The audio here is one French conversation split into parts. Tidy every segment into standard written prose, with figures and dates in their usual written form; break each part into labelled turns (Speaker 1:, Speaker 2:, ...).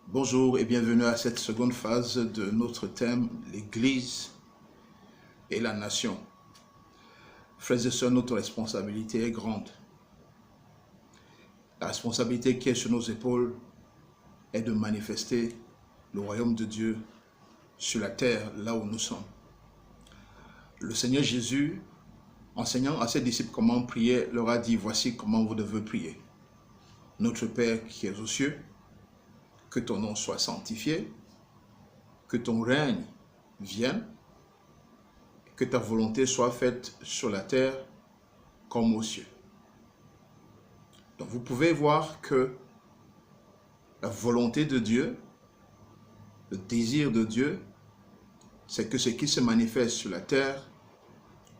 Speaker 1: Bonjour et bienvenue à cette seconde phase de notre thème, l'Église et la nation. Frères et sœurs, notre responsabilité est grande. La responsabilité qui est sur nos épaules est de manifester le royaume de Dieu sur la terre, là où nous sommes. Le Seigneur Jésus, enseignant à ses disciples comment prier, leur a dit, voici comment vous devez prier. Notre Père qui es aux cieux, que ton nom soit sanctifié, que ton règne vienne, que ta volonté soit faite sur la terre comme aux cieux. Donc vous pouvez voir que la volonté de Dieu, le désir de Dieu, c'est que ce qui se manifeste sur la terre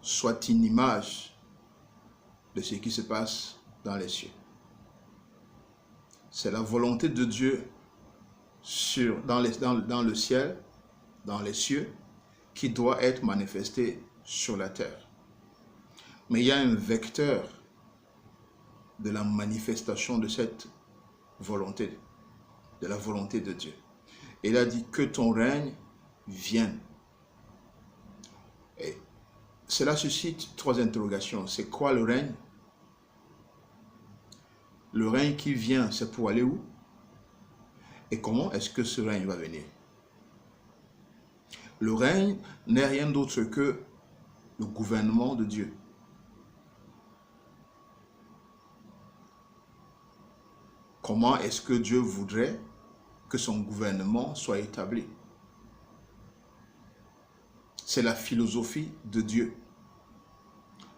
Speaker 1: soit une image de ce qui se passe dans les cieux. C'est la volonté de Dieu dans le ciel, dans les cieux, qui doit être manifestée sur la terre. Mais il y a un vecteur de la manifestation de cette volonté, de la volonté de Dieu. Et il a dit que ton règne vienne. Et cela suscite trois interrogations. C'est quoi le règne? Le règne qui vient, c'est pour aller où? Et comment est-ce que ce règne va venir? Le règne n'est rien d'autre que le gouvernement de Dieu. Comment est-ce que Dieu voudrait que son gouvernement soit établi? C'est la philosophie de Dieu.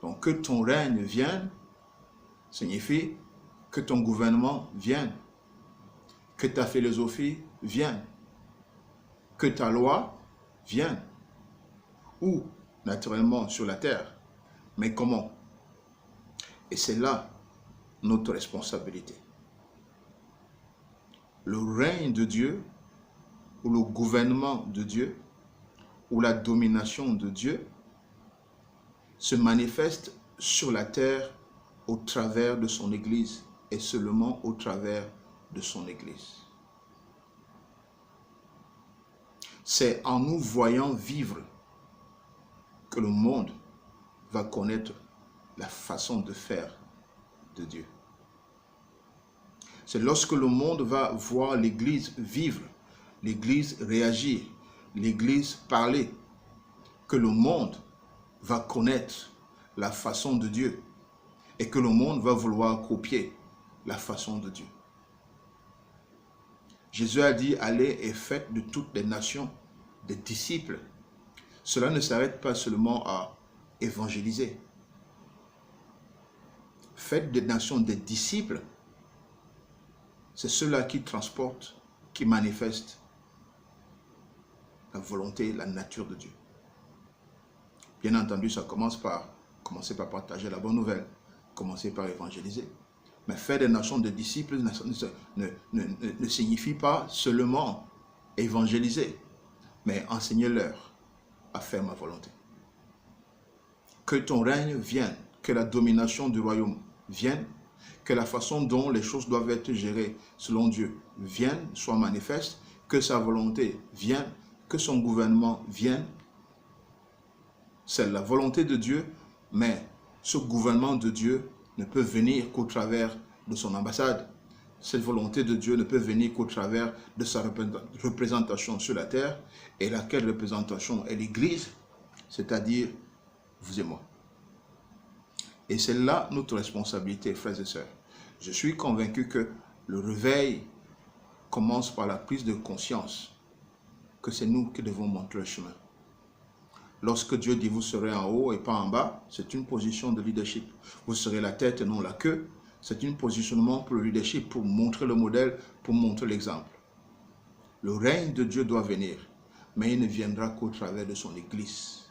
Speaker 1: Donc que ton règne vienne signifie que ton gouvernement vienne, que ta philosophie vienne, que ta loi vienne. Ou, naturellement, sur la terre. Mais comment? Et c'est là notre responsabilité. Le règne de Dieu, ou le gouvernement de Dieu, ou la domination de Dieu, se manifeste sur la terre au travers de son Église, et seulement au travers de son Église. C'est en nous voyant vivre que le monde va connaître la façon de faire de Dieu. C'est lorsque le monde va voir l'Église vivre, l'Église réagir, l'Église parler, que le monde va connaître la façon de Dieu et que le monde va vouloir copier la façon de Dieu. Jésus a dit, allez et faites de toutes les nations des disciples. Cela ne s'arrête pas seulement à évangéliser. Faites des nations des disciples. C'est ceux-là qui transportent, qui manifestent la volonté, la nature de Dieu. Bien entendu, ça commencer par partager la bonne nouvelle, commencer par évangéliser. Mais faire des nations de disciples ne signifie pas seulement évangéliser, mais enseigner-leur à faire ma volonté. Que ton règne vienne, que la domination du royaume vienne, que la façon dont les choses doivent être gérées selon Dieu vienne, soit manifeste, que sa volonté vienne, que son gouvernement vienne. C'est la volonté de Dieu, mais ce gouvernement de Dieu ne peut venir qu'au travers de son ambassade. Cette volonté de Dieu ne peut venir qu'au travers de sa représentation sur la terre, et laquelle représentation est l'Église, c'est-à-dire vous et moi. Et c'est là notre responsabilité, frères et sœurs. Je suis convaincu que le réveil commence par la prise de conscience que c'est nous qui devons montrer le chemin. Lorsque Dieu dit vous serez en haut et pas en bas, c'est une position de leadership. Vous serez la tête et non la queue. C'est un positionnement pour le leadership, pour montrer le modèle, pour montrer l'exemple. Le règne de Dieu doit venir, mais il ne viendra qu'au travers de son Église.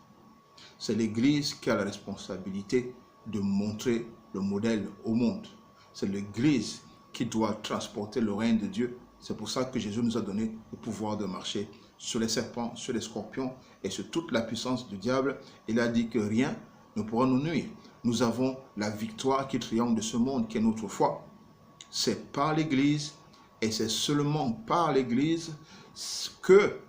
Speaker 1: C'est l'Église qui a la responsabilité de montrer le modèle au monde. C'est l'Église qui doit transporter le règne de Dieu. C'est pour ça que Jésus nous a donné le pouvoir de marcher sur les serpents, sur les scorpions et sur toute la puissance du diable. Il a dit que rien ne pourra nous nuire. Nous avons la victoire qui triomphe de ce monde, qui est notre foi. C'est par l'Église Et c'est seulement par l'Église que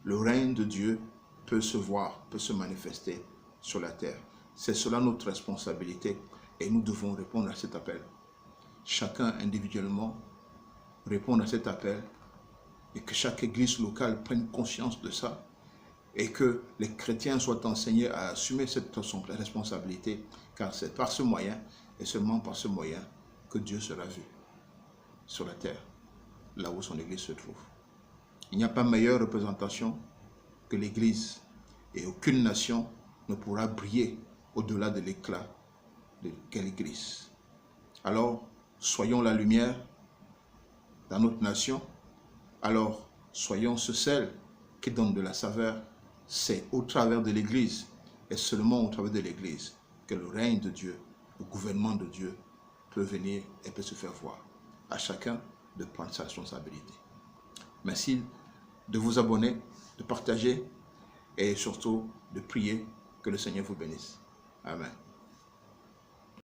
Speaker 1: le règne de Dieu peut se voir, peut se manifester sur la terre. C'est cela notre responsabilité et nous devons répondre à cet appel. Chacun individuellement répondre à cet appel et que chaque église locale prenne conscience de ça et que les chrétiens soient enseignés à assumer cette responsabilité, car c'est par ce moyen et seulement par ce moyen que Dieu sera vu sur la terre, là où son église se trouve. Il n'y a pas meilleure représentation que l'église et aucune nation ne pourra briller au-delà de l'éclat de quelle église. Alors, soyons la lumière dans notre nation. Alors, soyons ce sel qui donne de la saveur. C'est au travers de l'Église et seulement au travers de l'Église que le règne de Dieu, le gouvernement de Dieu peut venir et peut se faire voir. À chacun de prendre sa responsabilité. Merci de vous abonner, de partager et surtout de prier que le Seigneur vous bénisse. Amen.